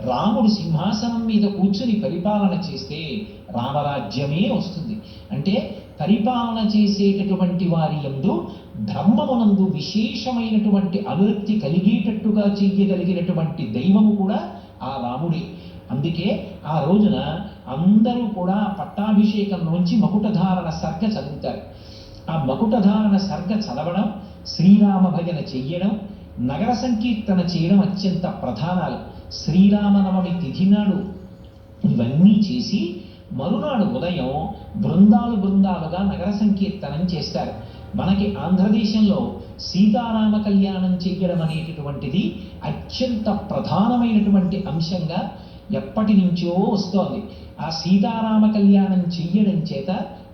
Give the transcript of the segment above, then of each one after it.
రాముడు సింహాసనం మీద కూర్చుని పరిపాలన చేస్తే రామరాజ్యమే వస్తుంది. అంటే పరిపాలన చేసేటటువంటి వారి యందు ధర్మమునందు విశేషమైనటువంటి అనురక్తి కలిగేటట్టుగా చెయ్యగలిగినటువంటి దైవము కూడా ఆ రాముడే. అందుకే ఆ రోజున అందరూ కూడా పట్టాభిషేకంలోంచి మకుటధారణ సర్గ చదువుతారు. ఆ మకుటధారణ సర్గ చదవడం, శ్రీరామ భజన చెయ్యడం, నగర సంకీర్తన చేయడం అత్యంత ప్రధానాలు. శ్రీరామనవమి తిథి నాడు ఇవన్నీ చేసి మరునాడు ఉదయం బృందాలుగా నగర సంకీర్తనం చేస్తారు. మనకి ఆంధ్రదేశంలో సీతారామ కళ్యాణం చెయ్యడం అనేటటువంటిది అత్యంత ప్రధానమైనటువంటి అంశంగా ఎప్పటి నుంచో వస్తోంది. ఆ సీతారామ కళ్యాణం చెయ్యడం చేత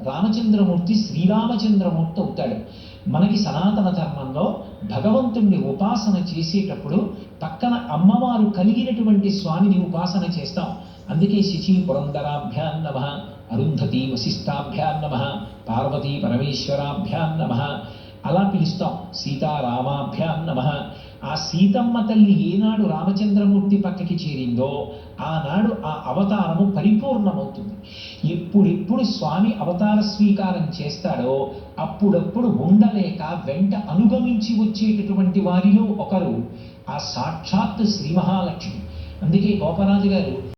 రామచంద్రమూర్తి శ్రీరామచంద్రమూర్తి అవుతాడు. మనకి సనాతన ధర్మంలో భగవంతుణ్ణి ఉపాసన చేసేటప్పుడు పక్కన అమ్మవారు కలిగినటువంటి స్వామిని ఉపాసన చేస్తాం. అందుకే శశి పురంధరాభ్యాం నమః, అరుంధతి వశిష్టాభ్యాం నమః, పార్వతీ పరమేశ్వరాభ్యాం నమః అలా పిలుస్తాం. సీతారామాభ్యాం నమః. ఆ సీతమ్మ తల్లి ఏనాడు రామచంద్రమూర్తి పక్కకి చేరిందో ఆనాడు ఆ అవతారము పరిపూర్ణమవుతుంది. ఎప్పుడెప్పుడు స్వామి అవతార స్వీకారం చేస్తాడో అప్పుడప్పుడు ఉండలేక వెంట అనుగమించి వచ్చేటటువంటి వారిలో ఒకరు ఆ సాక్షాత్ శ్రీ మహాలక్ష్మి. అందుకే గోపరాజు గారు